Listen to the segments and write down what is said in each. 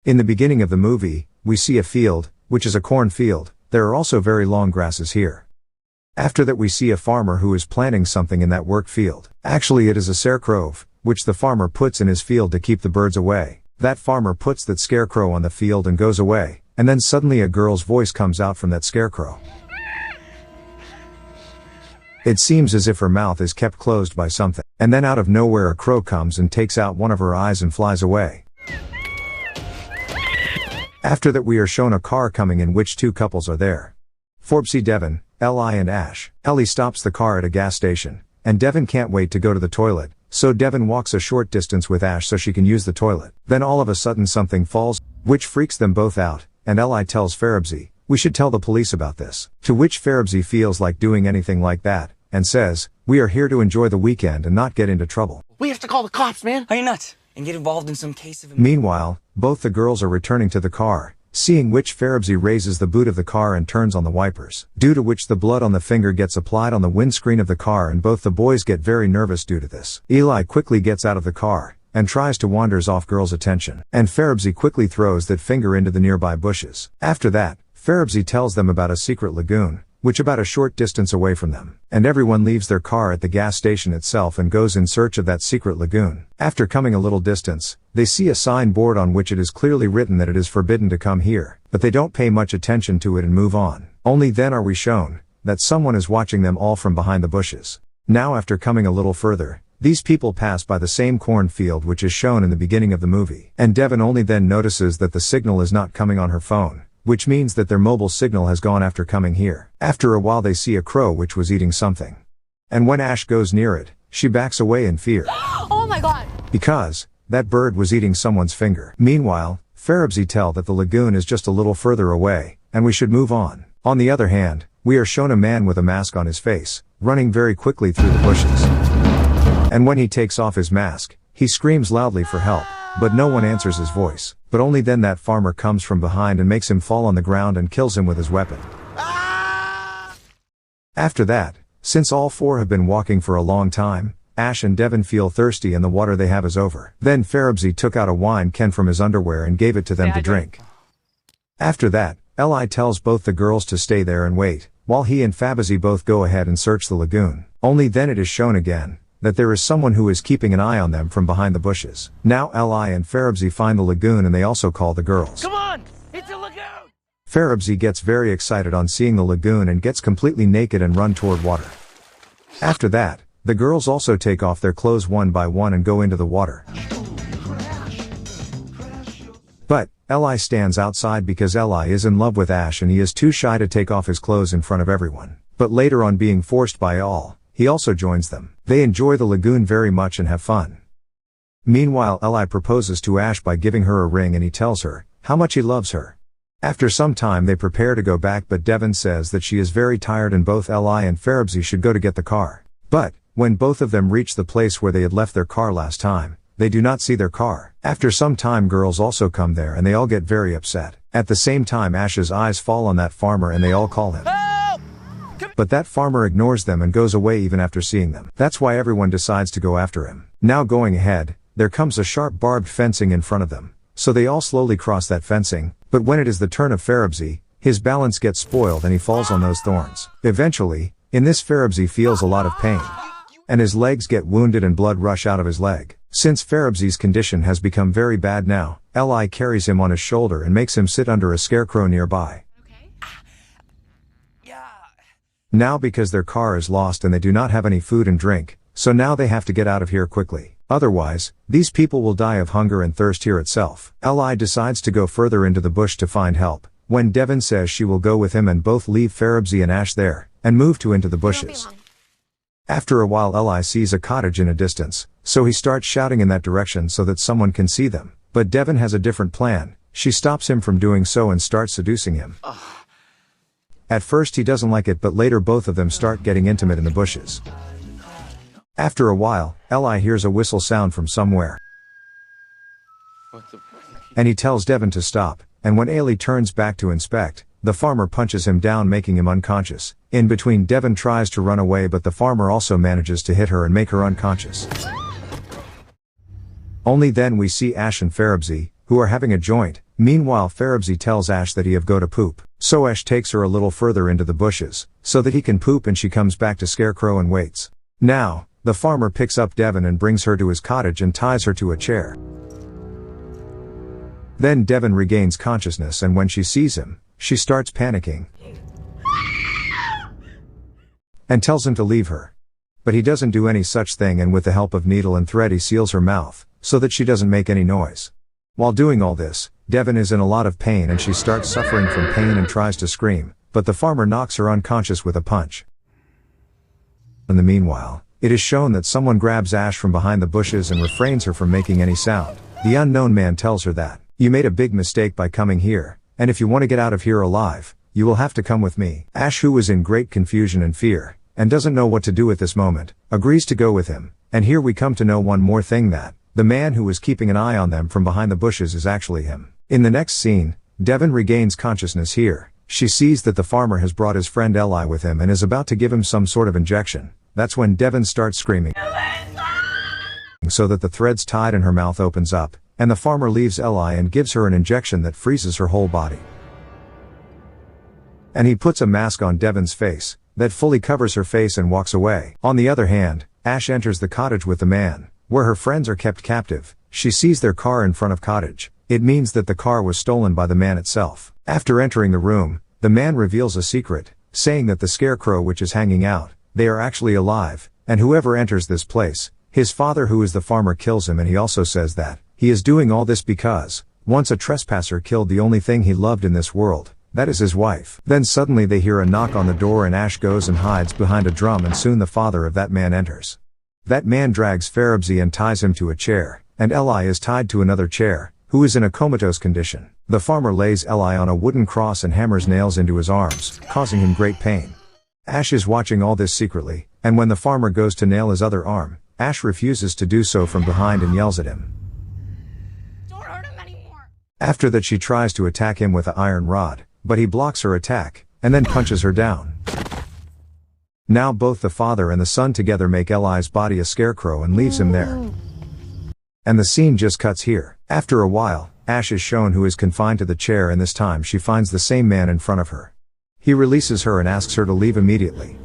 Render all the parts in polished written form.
In the beginning of the movie, we see a field, which is a cornfield. There are also very long grasses here. After that we see a farmer who is planting something in that work field. Actually it is a scarecrow, which the farmer puts in his field to keep the birds away. That farmer puts that scarecrow on the field and goes away, and then suddenly a girl's voice comes out from that scarecrow. It seems as if her mouth is kept closed by something, and then out of nowhere a crow comes and takes out one of her eyes and flies away. After that we are shown a car coming in which two couples are there. Forbesy Devon, Ellie and Ash. Ellie stops the car at a gas station, and Devon can't wait to go to the toilet, so Devon walks a short distance with Ash so she can use the toilet. Then all of a sudden something falls, which freaks them both out, and Ellie tells Forbesy, "We should tell the police about this." To which Forbesy feels like doing anything like that, and says, "We are here to enjoy the weekend and not get into trouble. We have to call the cops, man. Are you nuts? And get involved in some case of... Meanwhile, both the girls are returning to the car, seeing which Forbesy raises the boot of the car and turns on the wipers, due to which the blood on the finger gets applied on the windscreen of the car, and both the boys get very nervous due to this. Eli quickly gets out of the car, and tries to wanders off girls' attention, and Forbesy quickly throws that finger into the nearby bushes. After that, Forbesy tells them about a secret lagoon, which about a short distance away from them, and everyone leaves their car at the gas station itself and goes in search of that secret lagoon. After coming a little distance, they see a signboard on which it is clearly written that it is forbidden to come here, but they don't pay much attention to it and move on. Only then are we shown that someone is watching them all from behind the bushes. Now after coming a little further, these people pass by the same cornfield which is shown in the beginning of the movie, and Devon only then notices that the signal is not coming on her phone, which means that their mobile signal has gone after coming here. After a while they see a crow which was eating something. And when Ash goes near it, she backs away in fear. Oh my god! Because that bird was eating someone's finger. Meanwhile, Forbesy tell that the lagoon is just a little further away, and we should move on. On the other hand, we are shown a man with a mask on his face, running very quickly through the bushes. And when he takes off his mask, he screams loudly for help, but no one answers his voice. But only then that farmer comes from behind and makes him fall on the ground and kills him with his weapon. After that, since all four have been walking for a long time, Ash and Devon feel thirsty and the water they have is over. Then Forbesy took out a wine can from his underwear and gave it to them to drink. After that, Ellie tells both the girls to stay there and wait, while he and Forbesy both go ahead and search the lagoon. Only then it is shown again that there is someone who is keeping an eye on them from behind the bushes. Now Ellie and Forbesy find the lagoon and they also call the girls. Come on! It's a lagoon! Forbesy gets very excited on seeing the lagoon and gets completely naked and run toward water. After that, the girls also take off their clothes one by one and go into the water. But Ellie stands outside because Ellie is in love with Ash and he is too shy to take off his clothes in front of everyone. But later on, being forced by all, he also joins them. They enjoy the lagoon very much and have fun. Meanwhile, Ellie proposes to Ash by giving her a ring and he tells her how much he loves her. After some time they prepare to go back, but Devon says that she is very tired and both Ellie and Forbesy should go to get the car. But when both of them reach the place where they had left their car last time, they do not see their car. After some time girls also come there and they all get very upset. At the same time Ash's eyes fall on that farmer and they all call him. But that farmer ignores them and goes away even after seeing them. That's why everyone decides to go after him. Now going ahead, there comes a sharp barbed fencing in front of them, so they all slowly cross that fencing, but when it is the turn of Forbesy, his balance gets spoiled and he falls on those thorns. Eventually, in this Forbesy feels a lot of pain, and his legs get wounded and blood rush out of his leg. Since Forbesi's condition has become very bad now, Ellie carries him on his shoulder and makes him sit under a scarecrow nearby. Now because their car is lost and they do not have any food and drink, so now they have to get out of here quickly. Otherwise, these people will die of hunger and thirst here itself. Ellie decides to go further into the bush to find help, when Devon says she will go with him and both leave Forbesy and Ash there, and move to into the bushes. After a while Ellie sees a cottage in a distance, so he starts shouting in that direction so that someone can see them, but Devon has a different plan. She stops him from doing so and starts seducing him. At first he doesn't like it, but later both of them start getting intimate in the bushes. After a while, Ellie hears a whistle sound from somewhere. And he tells Devon to stop, and when Ellie turns back to inspect, the farmer punches him down, making him unconscious. In between, Devon tries to run away, but the farmer also manages to hit her and make her unconscious. Only then we see Ash and Forbesy, who are having a joint, Meanwhile Feribsi tells Ash that he have go to poop. So Ash takes her a little further into the bushes, so that he can poop, and she comes back to Scarecrow and waits. Now, the farmer picks up Devon and brings her to his cottage and ties her to a chair. Then Devon regains consciousness, and when she sees him, she starts panicking and tells him to leave her. But he doesn't do any such thing, and with the help of needle and thread he seals her mouth, so that she doesn't make any noise. While doing all this, Devon is in a lot of pain and she starts suffering from pain and tries to scream, but the farmer knocks her unconscious with a punch. In the meanwhile, it is shown that someone grabs Ash from behind the bushes and refrains her from making any sound. The unknown man tells her that, "You made a big mistake by coming here, and if you want to get out of here alive, you will have to come with me." Ash, who is in great confusion and fear, and doesn't know what to do at this moment, agrees to go with him. And here we come to know one more thing, that the man who was keeping an eye on them from behind the bushes is actually him. In the next scene, Devon regains consciousness here. She sees that the farmer has brought his friend Eli with him and is about to give him some sort of injection. That's when Devon starts screaming, so that the threads tied in her mouth opens up, and the farmer leaves Eli and gives her an injection that freezes her whole body. And he puts a mask on Devon's face that fully covers her face and walks away. On the other hand, Ash enters the cottage with the man, where her friends are kept captive. She sees their car in front of cottage. It means that the car was stolen by the man itself. After entering the room, the man reveals a secret, saying that the Scarecrow which is hanging out, they are actually alive, and whoever enters this place, his father who is the farmer kills him, and he also says that he is doing all this because once a trespasser killed the only thing he loved in this world, that is his wife. Then suddenly they hear a knock on the door and Ash goes and hides behind a drum, and soon the father of that man enters. That man drags Feribsi and ties him to a chair, and Eli is tied to another chair, who is in a comatose condition. The farmer lays Eli on a wooden cross and hammers nails into his arms, causing him great pain. Ash is watching all this secretly, and when the farmer goes to nail his other arm, Ash refuses to do so from behind and yells at him. Don't hurt him anymore. After that she tries to attack him with an iron rod, but he blocks her attack, and then punches her down. Now both the father and the son together make Eli's body a scarecrow and leaves him there. And the scene just cuts here. After a while, Ash is shown who is confined to the chair, and this time she finds the same man in front of her. He releases her and asks her to leave immediately.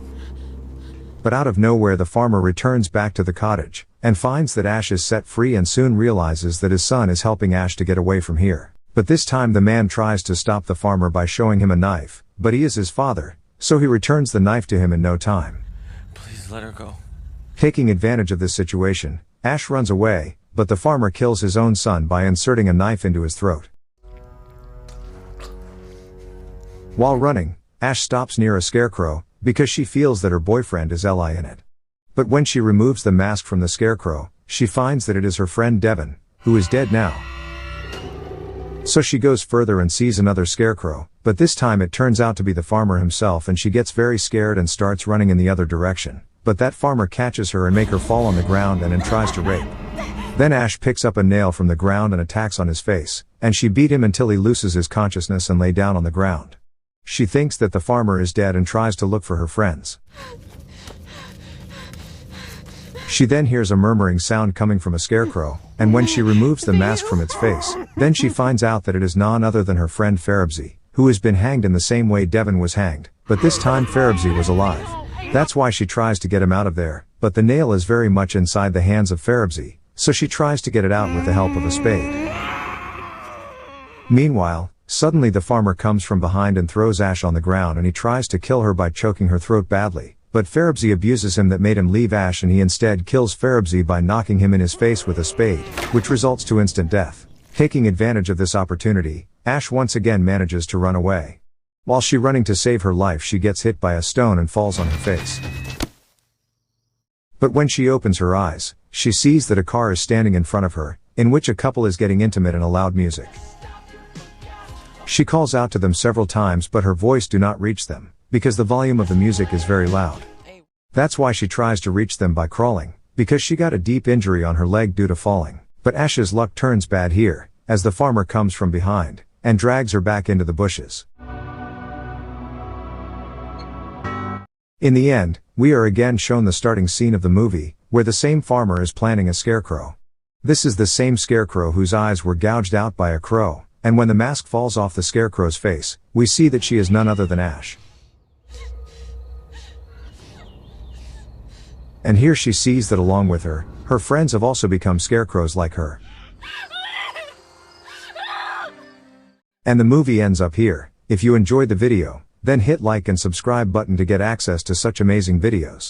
But out of nowhere the farmer returns back to the cottage, and finds that Ash is set free, and soon realizes that his son is helping Ash to get away from here. But this time the man tries to stop the farmer by showing him a knife, but he is his father, so he returns the knife to him in no time. Please let her go. Taking advantage of this situation, Ash runs away, but the farmer kills his own son by inserting a knife into his throat. While running, Ash stops near a scarecrow, because she feels that her boyfriend is Eli in it. But when she removes the mask from the scarecrow, she finds that it is her friend Devon, who is dead now. So she goes further and sees another scarecrow, but this time it turns out to be the farmer himself, and she gets very scared and starts running in the other direction. But that farmer catches her and makes her fall on the ground and tries to rape. Then Ash picks up a nail from the ground and attacks on his face, and she beat him until he loses his consciousness and lay down on the ground. She thinks that the farmer is dead and tries to look for her friends. She then hears a murmuring sound coming from a scarecrow, and when she removes the mask from its face, then she finds out that it is none other than her friend Feribsi, who has been hanged in the same way Devon was hanged, but this time Feribsi was alive. That's why she tries to get him out of there, but the nail is very much inside the hands of Feribsi, so she tries to get it out with the help of a spade. Meanwhile, suddenly the farmer comes from behind and throws Ash on the ground, and he tries to kill her by choking her throat badly, but Feribsi abuses him that made him leave Ash, and he instead kills Feribsi by knocking him in his face with a spade, which results to instant death. Taking advantage of this opportunity, Ash once again manages to run away. While she running to save her life, she gets hit by a stone and falls on her face. But when she opens her eyes, she sees that a car is standing in front of her, in which a couple is getting intimate in a loud music. She calls out to them several times, but her voice do not reach them, because the volume of the music is very loud. That's why she tries to reach them by crawling, because she got a deep injury on her leg due to falling. But Ash's luck turns bad here, as the farmer comes from behind, and drags her back into the bushes. In the end, we are again shown the starting scene of the movie, where the same farmer is planning a scarecrow. This is the same scarecrow whose eyes were gouged out by a crow, And when the mask falls off the Scarecrow's face, we see that she is none other than Ash. And here she sees that along with her, her friends have also become scarecrows like her. And the movie ends up here. If you enjoyed the video, then hit like and subscribe button to get access to such amazing videos.